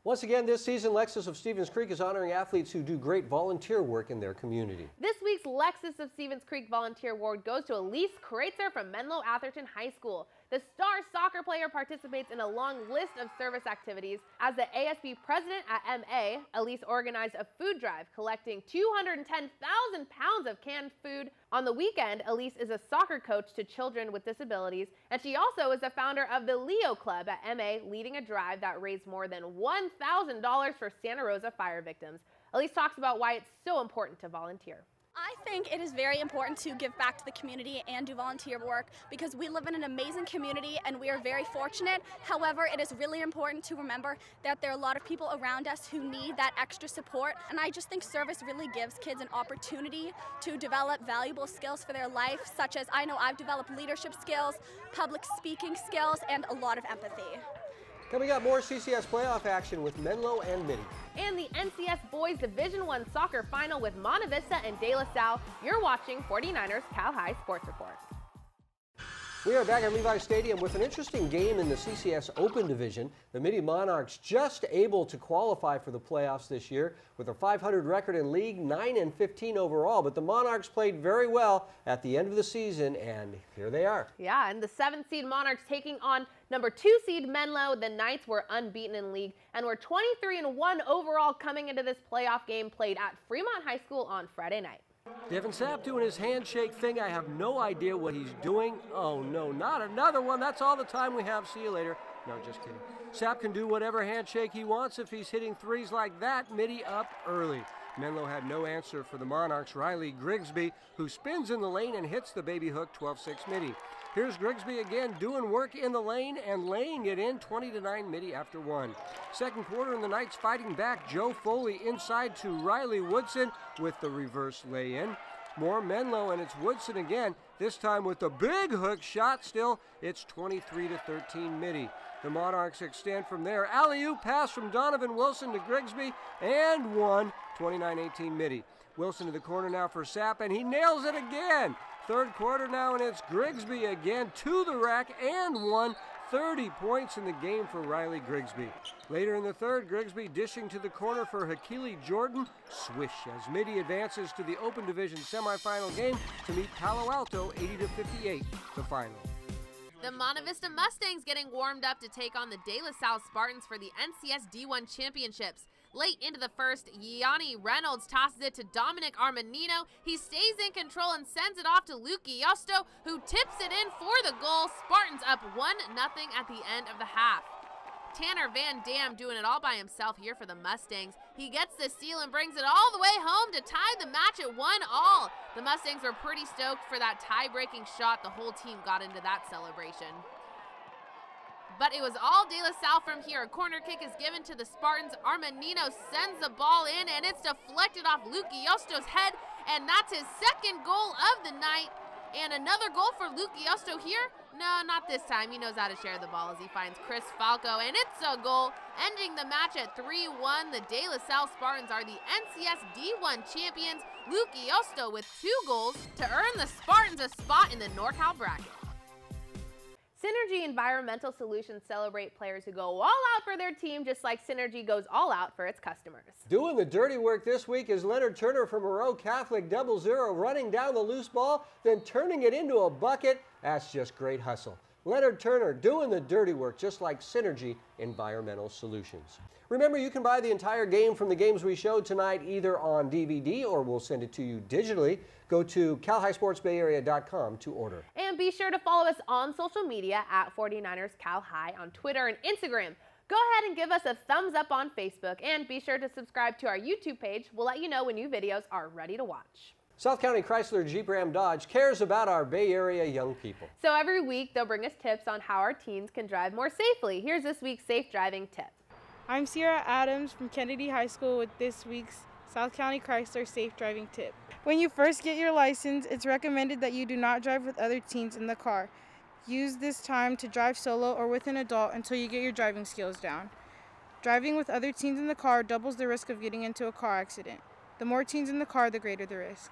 Speaker 1: Once again this season, Lexus of Stevens Creek is honoring athletes who do great volunteer work in their community.
Speaker 12: This week's Lexus of Stevens Creek Volunteer Award goes to Elise Kreitzer from Menlo Atherton High School. The star soccer player participates in a long list of service activities. As the ASB president at MA, Elise organized a food drive collecting 210,000 pounds of canned food. On the weekend, Elise is a soccer coach to children with disabilities, and she also is the founder of the Leo Club at MA, leading a drive that raised more than $1,000 for Santa Rosa fire victims. Elise talks about why it's so important to volunteer.
Speaker 25: I think it is very important to give back to the community and do volunteer work because we live in an amazing community and we are very fortunate. However, it is really important to remember that there are a lot of people around us who need that extra support, and I just think service really gives kids an opportunity to develop valuable skills for their life, such as I know I've developed leadership skills, public speaking skills, and a lot of empathy.
Speaker 1: Coming up, more CCS playoff action with Menlo and Mitty.
Speaker 12: And the NCS Boys Division I soccer final with Monte Vista and De La Salle. You're watching 49ers Cal High Sports Report.
Speaker 1: We are back at Levi Stadium with an interesting game in the CCS Open Division. The Mitty Monarchs just able to qualify for the playoffs this year with a 500 record in league, 9-15 overall. But the Monarchs played very well at the end of the season, and here they are.
Speaker 12: Yeah, and the 7th seed Monarchs taking on number 2 seed Menlo. The Knights were unbeaten in league and were 23-1 overall coming into this playoff game played at Fremont High School on Friday night.
Speaker 1: Devin Sapp doing his handshake thing. I have no idea what he's doing. Oh no, not another one. That's all the time we have. See you later. No, just kidding. Sapp can do whatever handshake he wants if he's hitting threes like that. Mitty up early. Menlo had no answer for the Monarchs. Riley Grigsby, who spins in the lane and hits the baby hook, 12-6 Mitty. Here's Grigsby again doing work in the lane and laying it in, 20-9 Mitty after 1. Second quarter and the Knights fighting back. Joe Foley inside to Riley Woodson with the reverse lay-in. More Menlo, and it's Woodson again, this time with the big hook shot. Still, it's 23-13 Mitty. The Monarchs extend from there. Alley-oop pass from Donovan Wilson to Grigsby, and 1, 29-18 Mitty. Wilson to the corner now for Sapp, and he nails it again. Third quarter now, and it's Grigsby again to the rack, and 1, 30 points in the game for Riley Grigsby. Later in the third, Grigsby dishing to the corner for Hakili Jordan. Swish as Midi advances to the Open Division semifinal game to meet Palo Alto 80-58, the final.
Speaker 2: The Monte Vista Mustangs getting warmed up to take on the De La Salle Spartans for the NCS D1 Championships. Late into the first, Yanni Reynolds tosses it to Dominic Armanino. He stays in control and sends it off to Luke Iosto, who tips it in for the goal. Spartans up 1-0 at the end of the half. Tanner Van Dam doing it all by himself here for the Mustangs. He gets the steal and brings it all the way home to tie the match at 1-1. The Mustangs were pretty stoked for that tie-breaking shot. The whole team got into that celebration. But it was all De La Salle from here. A corner kick is given to the Spartans. Armanino sends the ball in, and it's deflected off Luke Iosto's head, and that's his second goal of the night. And another goal for Luke Iosto here. No, not this time. He knows how to share the ball as he finds Chris Falco, and it's a goal, ending the match at 3-1. The De La Salle Spartans are the NCS D1 champions. Luke Iosto with 2 goals to earn the Spartans a spot in the NorCal bracket.
Speaker 12: Synergy Environmental Solutions celebrate players who go all out for their team, just like Synergy goes all out for its customers.
Speaker 1: Doing the dirty work this week is Leonard Turner from Moreau Catholic 00, running down the loose ball, then turning it into a bucket. That's just great hustle. Leonard Turner doing the dirty work, just like Synergy Environmental Solutions. Remember, you can buy the entire game from the games we showed tonight either on DVD or we'll send it to you digitally. Go to CalHighSportsBayArea.com to order.
Speaker 12: And be sure to follow us on social media at 49ers Cal High on Twitter and Instagram. Go ahead and give us a thumbs up on Facebook, and be sure to subscribe to our YouTube page. We'll let you know when new videos are ready to watch.
Speaker 1: South County Chrysler Jeep Ram Dodge cares about our Bay Area young people.
Speaker 12: So every week, they'll bring us tips on how our teens can drive more safely. Here's this week's safe driving tip.
Speaker 3: I'm Sierra Adams from Kennedy High School with this week's South County Chrysler safe driving tip. When you first get your license, it's recommended that you do not drive with other teens in the car. Use this time to drive solo or with an adult until you get your driving skills down. Driving with other teens in the car doubles the risk of getting into a car accident. The more teens in the car, the greater the risk.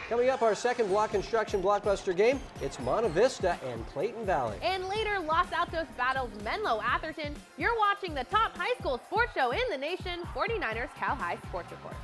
Speaker 1: Coming up, our second block construction blockbuster game, it's Monte Vista and Clayton Valley.
Speaker 12: And later, Los Altos battles Menlo Atherton. You're watching the top high school sports show in the nation, 49ers Cal High Sports Report.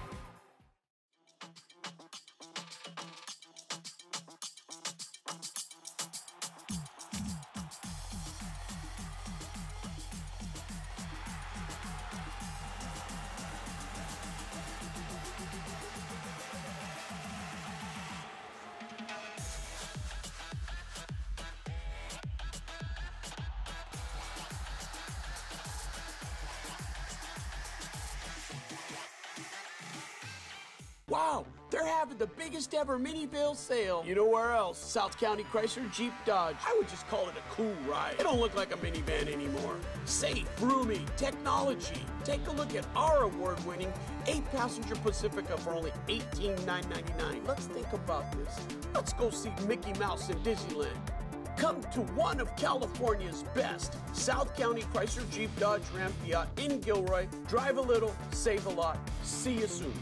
Speaker 4: Wow, they're having the biggest ever mini bill sale. You know where else? South County Chrysler Jeep Dodge. I would just call it a cool ride. It don't look like a minivan anymore. Safe, roomy, technology. Take a look at our award-winning 8-passenger Pacifica for only $18,999. Let's think about this. Let's go see Mickey Mouse in Disneyland. Come to one of California's best, South County Chrysler Jeep Dodge Ram Fiat in Gilroy. Drive a little, save a lot. See you soon.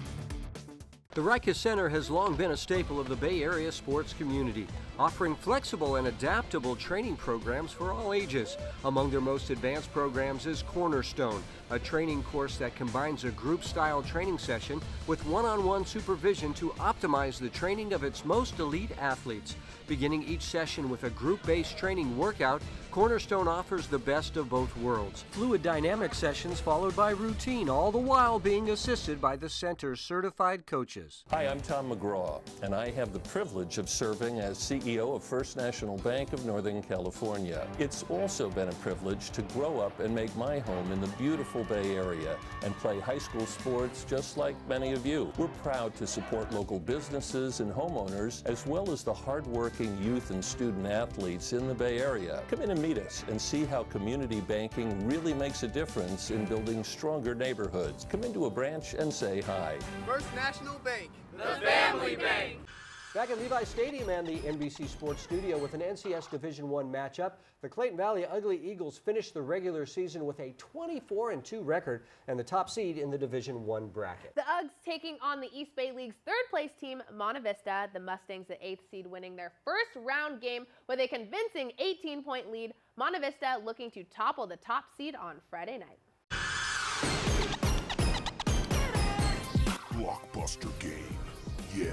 Speaker 1: The Rikers Center has long been a staple of the Bay Area sports community, offering flexible and adaptable training programs for all ages. Among their most advanced programs is Cornerstone, a training course that combines a group-style training session with one-on-one supervision to optimize the training of its most elite athletes. Beginning each session with a group-based training workout, Cornerstone offers the best of both worlds. Fluid dynamic sessions followed by routine, all the while being assisted by the center's certified coaches.
Speaker 5: Hi, I'm Tom McGraw, and I have the privilege of serving as CEO of First National Bank of Northern California. It's also been a privilege to grow up and make my home in the beautiful Bay Area and play high school sports just like many of you. We're proud to support local businesses and homeowners, as well as the hardworking youth and student athletes in the Bay Area. Come in and meet us and see how community banking really makes a difference in building stronger neighborhoods. Come into a branch and say hi.
Speaker 6: First National Bank,
Speaker 24: the family bank.
Speaker 1: Back at Levi Stadium and the NBC Sports Studio with an NCS Division I matchup, the Clayton Valley Ugly Eagles finished the regular season with a 24-2 record and the top seed in the Division I bracket.
Speaker 12: The Uggs taking on the East Bay League's third-place team, Monte Vista. The Mustangs, the 8th seed, winning their first round game with a convincing 18-point lead. Monte Vista looking to topple the top seed on Friday night.
Speaker 6: Blockbuster game, yeah.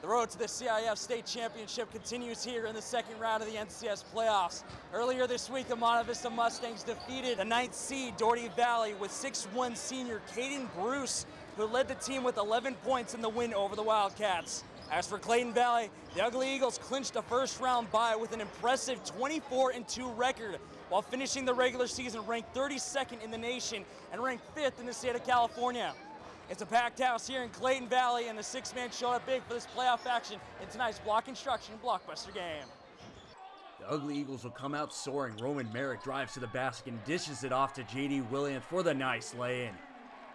Speaker 7: The road to the CIF State Championship continues here in the second round of the NCS playoffs. Earlier this week, the Monte Vista Mustangs defeated the 9th seed Doherty Valley with 6'1" senior Caden Bruce, who led the team with 11 points in the win over the Wildcats. As for Clayton Valley, the Ugly Eagles clinched a first-round bye with an impressive 24-2 record, while finishing the regular season ranked 32nd in the nation and ranked 5th in the state of California. It's a packed house here in Clayton Valley, and the six-man showed up big for this playoff action in tonight's Block Construction Blockbuster game.
Speaker 8: The Ugly Eagles will come out soaring. Roman Merrick drives to the basket and dishes it off to J.D. Williams for the nice lay-in.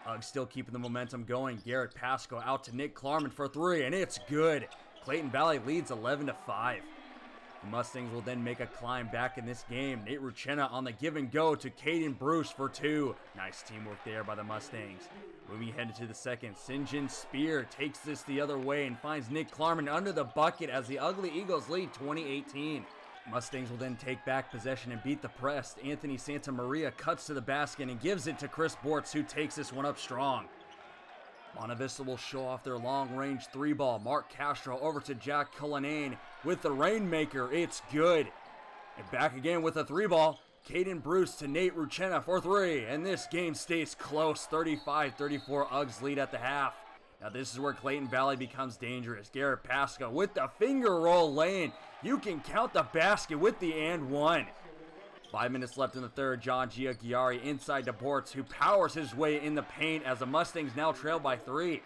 Speaker 8: Uggs still keeping the momentum going. Garrett Pasco out to Nick Klarman for three, and it's good. Clayton Valley leads 11-5. The Mustangs will then make a climb back in this game. Nate Ruchena on the give and go to Caden Bruce for two. Nice teamwork there by the Mustangs. Moving ahead to the second, Sinjin Spear takes this the other way and finds Nick Klarman under the bucket as the Ugly Eagles lead 20-18. Mustangs will then take back possession and beat the press. Anthony Santamaria cuts to the basket and gives it to Chris Bortz, who takes this one up strong. Monte Vista will show off their long-range three ball. Mark Castro over to Jack Cullinane with the Rainmaker. It's good. And back again with a three ball. Caden Bruce to Nate Ruchena for three. And this game stays close. 35-34 Uggs lead at the half. Now this is where Clayton Valley becomes dangerous. Garrett Pasco with the finger roll lane. You can count the basket with the and one. 5 minutes left in the third. John Giagiari inside to Bortz, who powers his way in the paint as the Mustangs now trail by 3.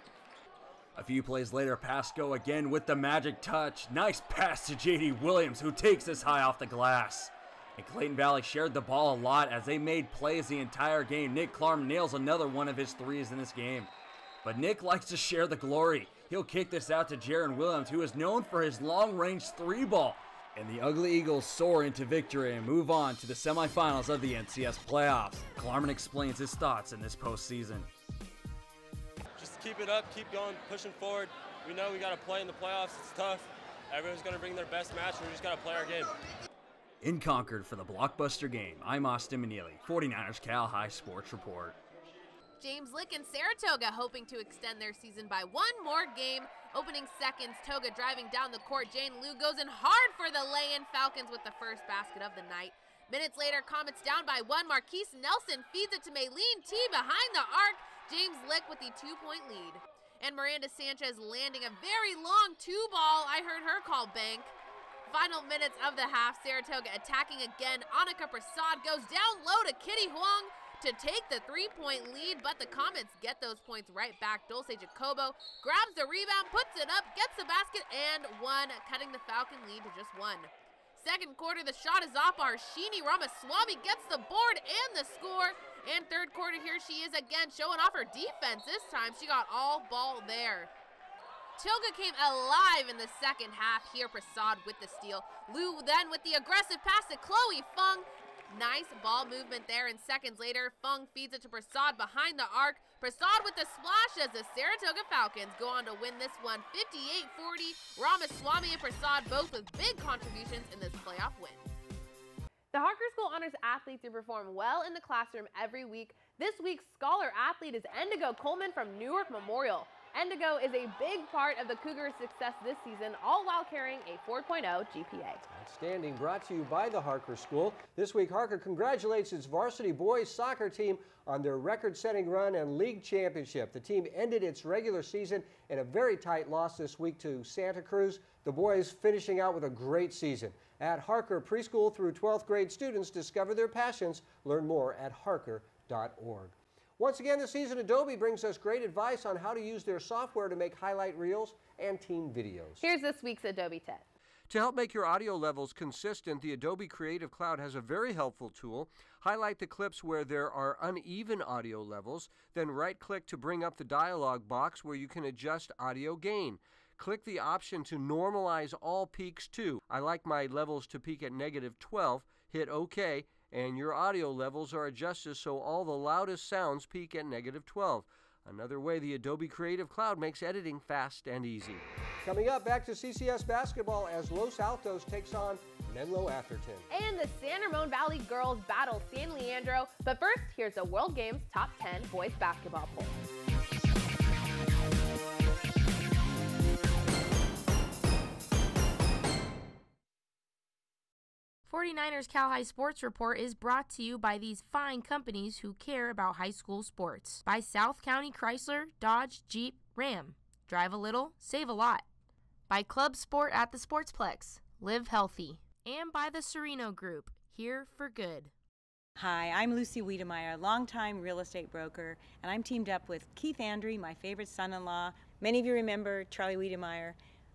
Speaker 8: A few plays later, Pasco again with the magic touch. Nice pass to J.D. Williams, who takes this high off the glass. And Clayton Valley shared the ball a lot as they made plays the entire game. Nick Klarman nails another one of his threes in this game. But Nick likes to share the glory. He'll kick this out to Jaron Williams, who is known for his long-range three ball. And the Ugly Eagles soar into victory and move on to the semifinals of the NCS playoffs. Klarman explains his thoughts in this postseason.
Speaker 9: Just keep it up, keep going, pushing forward. We know we got to play in the playoffs. It's tough. Everyone's going to bring their best match. We just got to play our game.
Speaker 8: In Concord for the Blockbuster game, I'm Austin Manili, 49ers Cal High Sports Report.
Speaker 2: James Lick and Saratoga hoping to extend their season by one more game. Opening seconds, Toga driving down the court. Jane Liu goes in hard for the lay-in. Falcons with the first basket of the night. Minutes later, Comets down by 1. Marquise Nelson feeds it to Maylene T behind the arc. James Lick with the 2-point lead. And Miranda Sanchez landing a very long two-ball. I heard her call bank. Final minutes of the half, Saratoga attacking again. Annika Prasad goes down low to Kitty Huang to take the 3-point lead, but the Comets get those points right back. Dulce Jacobo grabs the rebound, puts it up, gets the basket, and one, cutting the Falcon lead to just 1. Second quarter, the shot is off. Arshini Ramaswamy gets the board and the score. And third quarter, here she is again, showing off her defense. This time, she got all ball there. Toga came alive in the second half. Here, Prasad with the steal. Liu then with the aggressive pass to Chloe Fung. Nice ball movement there, and seconds later, Fung feeds it to Prasad behind the arc. Prasad with the splash as the Saratoga Falcons go on to win this one 58-40. Ramaswamy and Prasad both with big contributions in this playoff win.
Speaker 12: The Harker School honors athletes who perform well in the classroom every week. This week's scholar athlete is Endigo Coleman from Newark Memorial. Endigo is a big part of the Cougars' success this season, all while carrying a 4.0 GPA.
Speaker 1: Outstanding, brought to you by the Harker School. This week, Harker congratulates its varsity boys soccer team on their record-setting run and league championship. The team ended its regular season in a very tight loss this week to Santa Cruz. The boys finishing out with a great season. At Harker, preschool through 12th grade students discover their passions. Learn more at harker.org. Once again this season, Adobe brings us great advice on how to use their software to make highlight reels and team videos.
Speaker 12: Here's this week's Adobe tip.
Speaker 1: To help make your audio levels consistent, the Adobe Creative Cloud has a very helpful tool. Highlight the clips where there are uneven audio levels, then right-click to bring up the dialog box where you can adjust audio gain. Click the option to normalize all peaks too. I like my levels to peak at -12. Hit OK, and your audio levels are adjusted so all the loudest sounds peak at -12. Another way the Adobe Creative Cloud makes editing fast and easy. Coming up, back to CCS basketball as Los Altos takes on Menlo Atherton.
Speaker 12: And the San Ramon Valley girls battle San Leandro. But first, here's the World Games Top 10 boys basketball poll.
Speaker 20: 49ers Cal High Sports Report is brought to you by these fine companies who care about high school sports. By South County Chrysler, Dodge, Jeep, Ram. Drive a little, save a lot. By Club Sport at the Sportsplex. Live healthy. And by the Sereno Group. Here for good.
Speaker 10: Hi, I'm Lucy Wiedemeyer, longtime real estate broker, and I'm teamed up with Keith Andry, my favorite son-in-law. Many of you remember Charlie Wiedemeyer,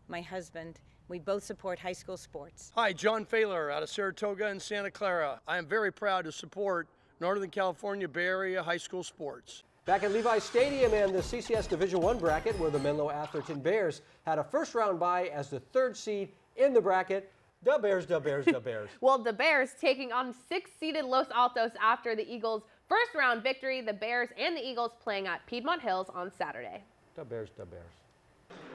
Speaker 10: my husband. We both support high school sports.
Speaker 11: Hi, John Failer out of Saratoga and Santa Clara. I am very proud to support Northern California Bay Area high school sports.
Speaker 1: Back at Levi Stadium and the CCS Division I bracket, where the Menlo Atherton Bears had a first-round bye as the 3rd seed in the bracket. The Bears, the Bears, the Bears.
Speaker 12: Well, the Bears taking on 6th-seeded Los Altos after the Eagles' first-round victory. The Bears and the Eagles playing at Piedmont Hills on Saturday.
Speaker 1: The Bears, the Bears.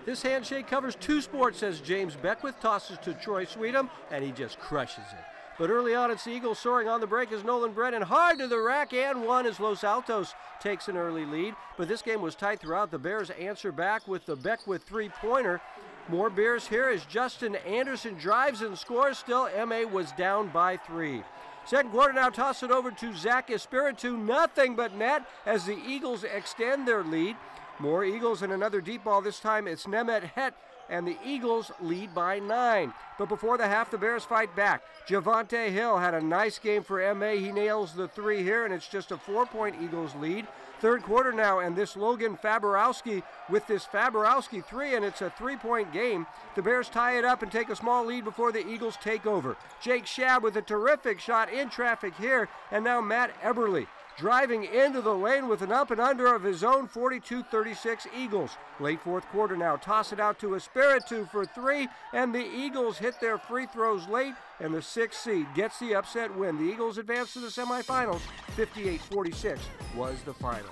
Speaker 1: This handshake covers 2 sports, says James Beckwith, tosses to Troy Sweetum, and he just crushes it. But early on, it's the Eagles soaring on the break as Nolan Brennan hard to the rack and one as Los Altos takes an early lead. But this game was tight throughout. The Bears answer back with the Beckwith three-pointer. More Bears here as Justin Anderson drives and scores. Still, MA was down by 3. Second quarter now, toss it over to Zach Espiritu. Nothing but net as the Eagles extend their lead. More Eagles and another deep ball. This time it's Nemet Het, and the Eagles lead by 9. But before the half, the Bears fight back. Javante Hill had a nice game for MA. He nails the 3 here, and it's just a 4-point Eagles lead. Third quarter now, and this Logan Faborowski with this Faborowski 3, and it's a 3-point game. The Bears tie it up and take a small lead before the Eagles take over. Jake Schab with a terrific shot in traffic here, and now Matt Eberly driving into the lane with an up and under of his own. 42-36 Eagles. Late fourth quarter now, toss it out to Espiritu for 3, and the Eagles hit their free throws late, and the 6th seed gets the upset win. The Eagles advance to the semifinals. 58-46 was the final.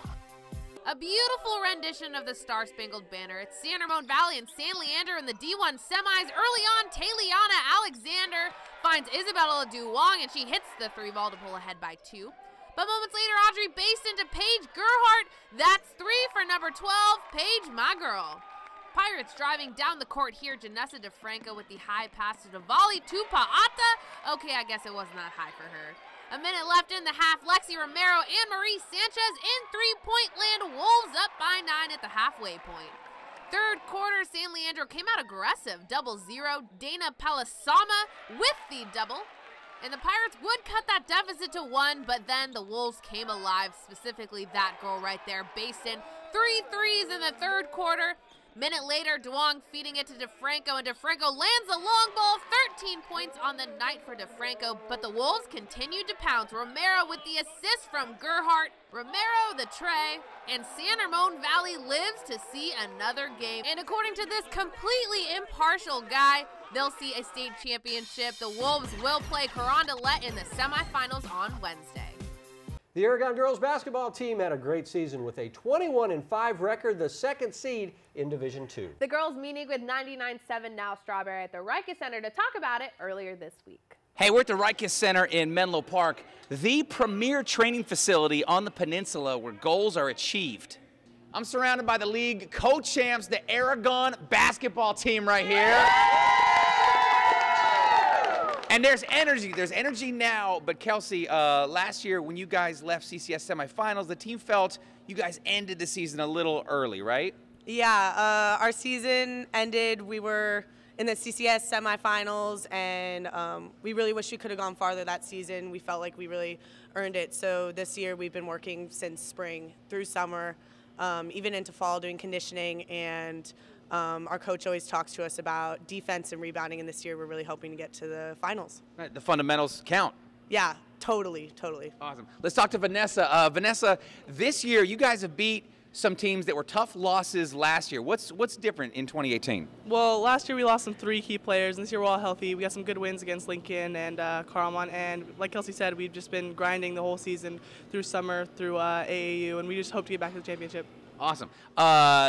Speaker 2: A beautiful rendition of the Star-Spangled Banner. It's San Ramon Valley and San Leandro in the D1 semis. Early on, Tayliana Alexander finds Isabella Duwong, and she hits the 3 ball to pull ahead by 2. But moments later, Audrey based into Paige Gerhardt. That's 3 for number 12, Paige, my girl. Pirates driving down the court here. Janessa DeFranco with the high pass to volley to Paata. Okay, I guess it wasn't that high for her. A minute left in the half. Lexi Romero and Marie Sanchez in three-point land. Wolves up by 9 at the halfway point. Third quarter, San Leandro came out aggressive. 0-0. Dana Palisama with the double. And the Pirates would cut that deficit to 1, but then the Wolves came alive, specifically that girl right there, based in 3 threes in the third quarter. Minute later, Duong feeding it to DeFranco, and DeFranco lands a long ball, 13 points on the night for DeFranco, but the Wolves continued to pounce. Romero with the assist from Gerhardt, Romero the tray, and San Ramon Valley lives to see another game. And according to this completely impartial guy, they'll see a state championship. The Wolves will play Carondelet in the semifinals on Wednesday.
Speaker 1: The Aragon girls basketball team had a great season with a 21-5 record, the 2nd seed in Division II.
Speaker 12: The girls meeting with 99-7 now Strawberry at the Rikus Center to talk about it earlier this week.
Speaker 13: Hey, we're at the Rikus Center in Menlo Park, the premier training facility on the peninsula where goals are achieved. I'm surrounded by the league co-champs, the Aragon basketball team right here. And there's energy now, but Kelsey, last year when you guys left CCS semifinals, the team felt you guys ended the season a little early, right?
Speaker 14: Yeah, our season ended, we were in the CCS semifinals, and we really wish we could have gone farther that season. We felt like we really earned it. So this year we've been working since spring through summer, even into fall doing conditioning, and our coach always talks to us about defense and rebounding, and this year we're really hoping to get to the finals.
Speaker 13: Right, the fundamentals count.
Speaker 14: Yeah, totally.
Speaker 13: Awesome. Let's talk to Vanessa. Vanessa, this year you guys have beat some teams that were tough losses last year. What's different in 2018?
Speaker 15: Well, last year we lost some 3 key players, and this year we're all healthy. We got some good wins against Lincoln and Carmont, and like Kelsey said, we've just been grinding the whole season through summer, through AAU, and we just hope to get back to the championship.
Speaker 13: Awesome.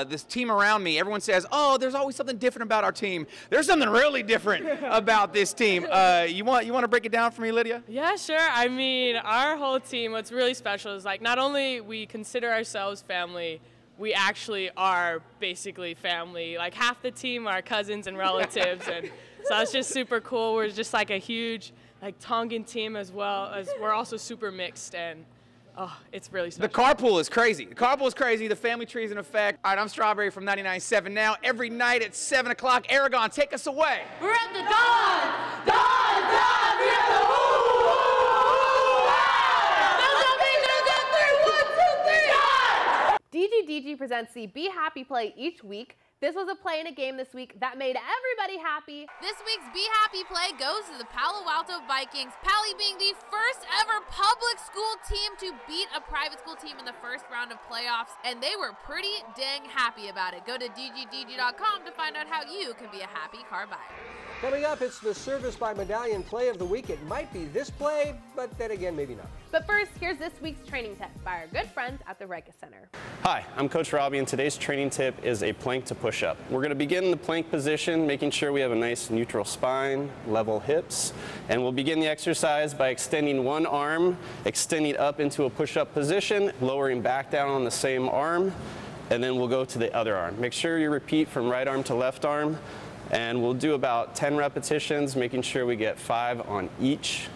Speaker 13: This team around me, everyone says, oh, there's always something different about our team. There's something really different about this team. You want to break it down for me, Lydia?
Speaker 16: Yeah, sure. I mean, our whole team, what's really special is like not only we consider ourselves family, we actually are basically family. Like half the team are cousins and relatives, and so it's just super cool. We're just like a huge like Tongan team as well as we're also super mixed, and oh, it's really special.
Speaker 13: The carpool is crazy. The carpool is crazy. The family tree is in effect. All right, I'm Strawberry from 99.7 now. Every night at 7 o'clock, Aragon, take us away.
Speaker 24: We're at the Dawn! Dawn! Dawn! We're at the
Speaker 12: DG presents the Be Happy play each week. This was a play in a game this week that made everybody happy.
Speaker 2: This week's Be Happy play goes to the Palo Alto Vikings, Pally being the first ever public school team to beat a private school team in the first round of playoffs, and they were pretty dang happy about it. Go to DGDG.com to find out how you can be a happy car buyer.
Speaker 1: Coming up, it's the Service by Medallion play of the week. It might be this play, but then again, maybe not.
Speaker 12: But first, here's this week's training tip by our good friends at the Rega Center.
Speaker 17: Hi, I'm Coach Robbie, and today's training tip is a plank to push up. We're going to begin in the plank position, making sure we have a nice neutral spine, level hips, and we'll begin the exercise by extending one arm, extending up into a push-up position, lowering back down on the same arm, and then we'll go to the other arm. Make sure you repeat from right arm to left arm, and we'll do about 10 repetitions, making sure we get 5 on each.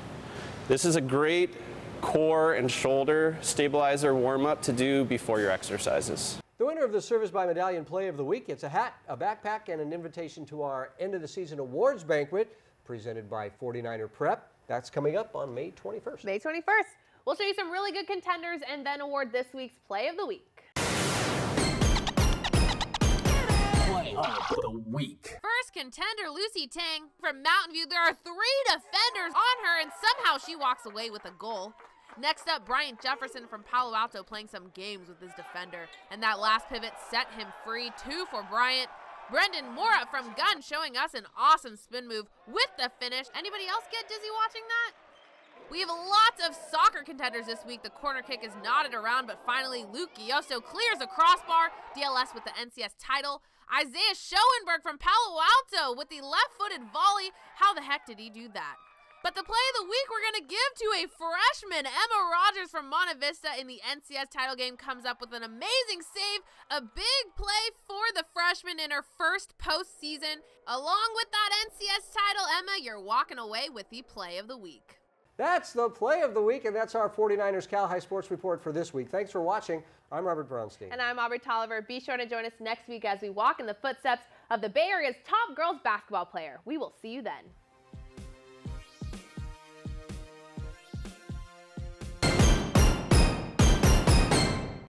Speaker 17: This is a great core and shoulder stabilizer warm-up to do before your exercises.
Speaker 1: The winner of the Service by Medallion play of the week gets a hat, a backpack, and an invitation to our end of the season awards banquet presented by 49er Prep. That's coming up on May 21st.
Speaker 12: May 21st. We'll show you some really good contenders and then award this week's play of the week.
Speaker 4: Play of the week.
Speaker 2: First contender, Lucy Tang from Mountain View. There are 3 defenders on her, and somehow she walks away with a goal. Next up, Bryant Jefferson from Palo Alto playing some games with his defender, and that last pivot set him free. 2 for Bryant. Brendan Mora from Gunn showing us an awesome spin move with the finish. Anybody else get dizzy watching that? We have lots of soccer contenders this week. The corner kick is knotted around, but finally Luke Gioso clears a crossbar. DLS with the NCS title. Isaiah Schoenberg from Palo Alto with the left-footed volley. How the heck did he do that? But the play of the week we're going to give to a freshman. Emma Rogers from Monte Vista in the NCS title game comes up with an amazing save. A big play for the freshman in her first postseason. Along with that NCS title, Emma, you're walking away with the play of the week.
Speaker 1: That's the play of the week, and that's our 49ers Cal High Sports Report for this week. Thanks for watching. I'm Robert Brownstein.
Speaker 12: And I'm Aubrey Tolliver. Be sure to join us next week as we walk in the footsteps of the Bay Area's top girls basketball player. We will see you then.